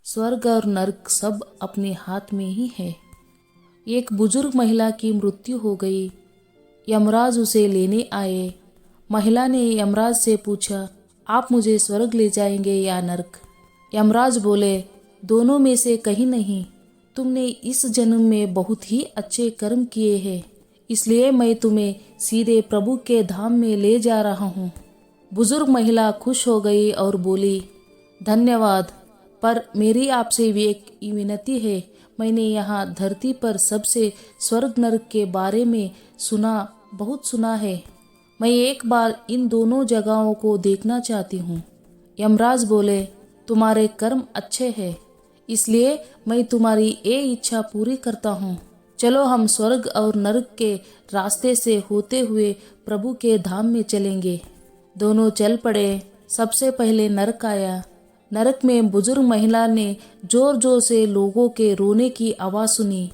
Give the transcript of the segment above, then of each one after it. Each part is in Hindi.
स्वर्ग और नरक सब अपने हाथ में ही है। एक बुजुर्ग महिला की मृत्यु हो गई। यमराज उसे लेने आए। महिला ने यमराज से पूछा, आप मुझे स्वर्ग ले जाएंगे या नरक? यमराज बोले, दोनों में से कहीं नहीं। तुमने इस जन्म में बहुत ही अच्छे कर्म किए हैं, इसलिए मैं तुम्हें सीधे प्रभु के धाम में ले जा रहा हूँ। बुजुर्ग महिला खुश हो गई और बोली, धन्यवाद, पर मेरी आपसे भी एक विनती है। मैंने यहाँ धरती पर सबसे स्वर्ग नरक के बारे में बहुत सुना है। मैं एक बार इन दोनों जगहों को देखना चाहती हूँ। यमराज बोले, तुम्हारे कर्म अच्छे हैं, इसलिए मैं तुम्हारी ये इच्छा पूरी करता हूँ। चलो हम स्वर्ग और नरक के रास्ते से होते हुए प्रभु के धाम में चलेंगे। दोनों चल पड़े। सबसे पहले नरक आया। नरक में बुजुर्ग महिला ने जोर जोर से लोगों के रोने की आवाज़ सुनी।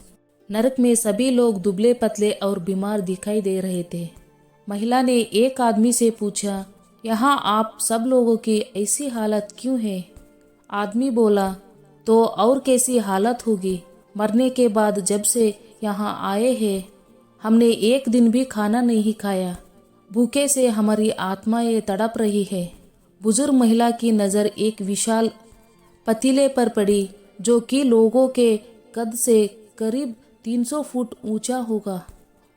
नरक में सभी लोग दुबले पतले और बीमार दिखाई दे रहे थे। महिला ने एक आदमी से पूछा, यहाँ आप सब लोगों की ऐसी हालत क्यों है? आदमी बोला, तो और कैसी हालत होगी? मरने के बाद जब से यहाँ आए हैं, हमने एक दिन भी खाना नहीं खाया। भूखे से हमारी आत्माएं तड़प रही है। बुजुर्ग महिला की नज़र एक विशाल पतीले पर पड़ी, जो कि लोगों के कद से करीब 300 फुट ऊंचा होगा।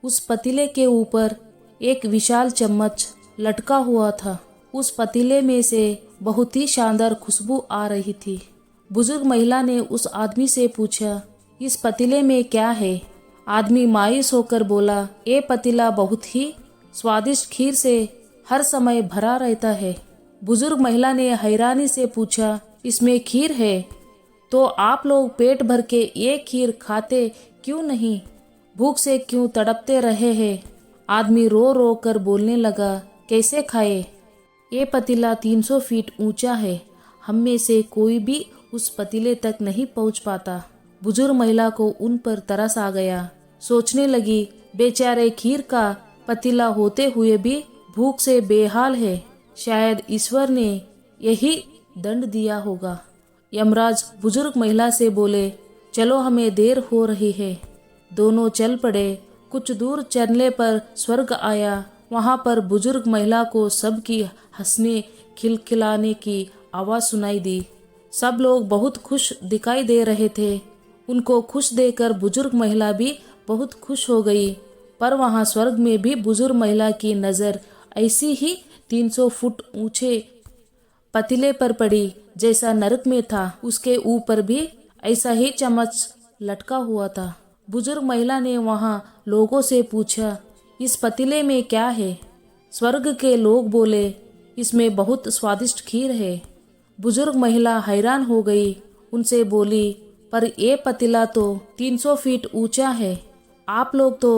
उस पतीले के ऊपर एक विशाल चम्मच लटका हुआ था। उस पतीले में से बहुत ही शानदार खुशबू आ रही थी। बुजुर्ग महिला ने उस आदमी से पूछा, इस पतीले में क्या है? आदमी मायूस होकर बोला, ये पतीला बहुत ही स्वादिष्ट खीर से हर समय भरा रहता है। बुजुर्ग महिला ने हैरानी से पूछा, इसमें खीर है? तो आप लोग पेट भर के ये खीर खाते क्यों नहीं? भूख से क्यों तड़पते रहे हैं? आदमी रो रो कर बोलने लगा, कैसे खाए? ये पतीला 300 फीट ऊंचा है। हम में से कोई भी उस पतीले तक नहीं पहुंच पाता। बुजुर्ग महिला को उन पर तरस आ गया। सोचने लगी, बेचारे खीर का पतीला होते हुए भी भूख से बेहाल है। शायद ईश्वर ने यही दंड दिया होगा। यमराज बुजुर्ग महिला से बोले, चलो हमें देर हो रही है। दोनों चल पड़े। कुछ दूर चलने पर स्वर्ग आया। वहां पर बुजुर्ग महिला को सबकी हंसने खिलखिलाने की आवाज़ सुनाई दी। सब लोग बहुत खुश दिखाई दे रहे थे। उनको खुश देखकर बुजुर्ग महिला भी बहुत खुश हो गई। पर वहां स्वर्ग में भी बुजुर्ग महिला की नज़र ऐसी ही 300 फुट ऊंचे पतीले पर पड़ी जैसा नरक में था। उसके ऊपर भी ऐसा ही चम्मच लटका हुआ था। बुजुर्ग महिला ने वहां लोगों से पूछा, इस पतीले में क्या है? स्वर्ग के लोग बोले, इसमें बहुत स्वादिष्ट खीर है। बुजुर्ग महिला हैरान हो गई। उनसे बोली, पर ये पतीला तो 300 फीट ऊंचा है। आप लोग तो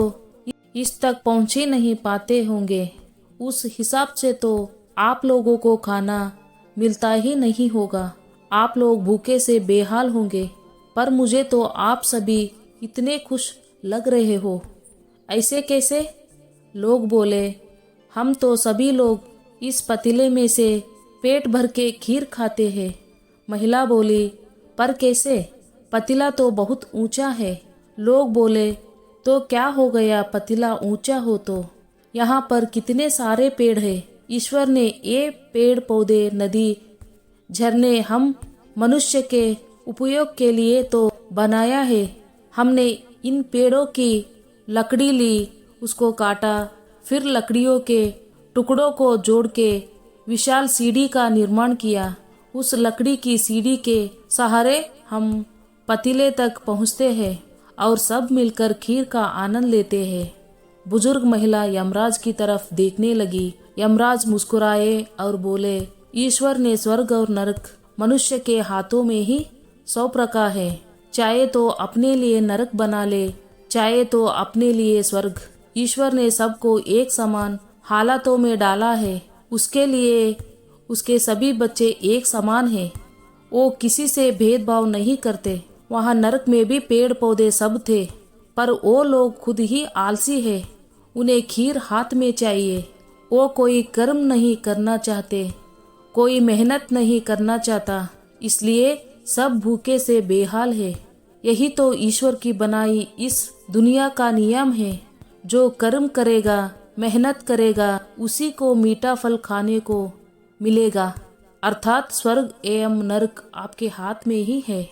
इस तक पहुंच ही नहीं पाते होंगे। उस हिसाब से तो आप लोगों को खाना मिलता ही नहीं होगा। आप लोग भूखे से बेहाल होंगे। पर मुझे तो आप सभी इतने खुश लग रहे हो, ऐसे कैसे? लोग बोले, हम तो सभी लोग इस पतीले में से पेट भर के खीर खाते हैं। महिला बोली, पर कैसे? पतीला तो बहुत ऊंचा है। लोग बोले, तो क्या हो गया पतीला ऊंचा हो तो? यहाँ पर कितने सारे पेड़ हैं। ईश्वर ने ये पेड़ पौधे, नदी, झरने हम मनुष्य के उपयोग के लिए तो बनाया है। हमने इन पेड़ों की लकड़ी ली, उसको काटा, फिर लकड़ियों के टुकड़ों को जोड़ के विशाल सीढ़ी का निर्माण किया। उस लकड़ी की सीढ़ी के सहारे हम पतीले तक पहुँचते हैं और सब मिलकर खीर का आनंद लेते हैं। बुजुर्ग महिला यमराज की तरफ देखने लगी। यमराज मुस्कुराए और बोले, ईश्वर ने स्वर्ग और नरक मनुष्य के हाथों में ही सौंप रखा है। चाहे तो अपने लिए नरक बना ले, चाहे तो अपने लिए स्वर्ग। ईश्वर ने सबको एक समान हालातों में डाला है। उसके लिए उसके सभी बच्चे एक समान हैं। वो किसी से भेदभाव नहीं करते। वहाँ नरक में भी पेड़ पौधे सब थे, पर वो लोग खुद ही आलसी है। उन्हें खीर हाथ में चाहिए। वो कोई कर्म नहीं करना चाहते, कोई मेहनत नहीं करना चाहता, इसलिए सब भूखे से बेहाल है। यही तो ईश्वर की बनाई इस दुनिया का नियम है। जो कर्म करेगा, मेहनत करेगा, उसी को मीठा फल खाने को मिलेगा। अर्थात स्वर्ग एवं नरक आपके हाथ में ही है।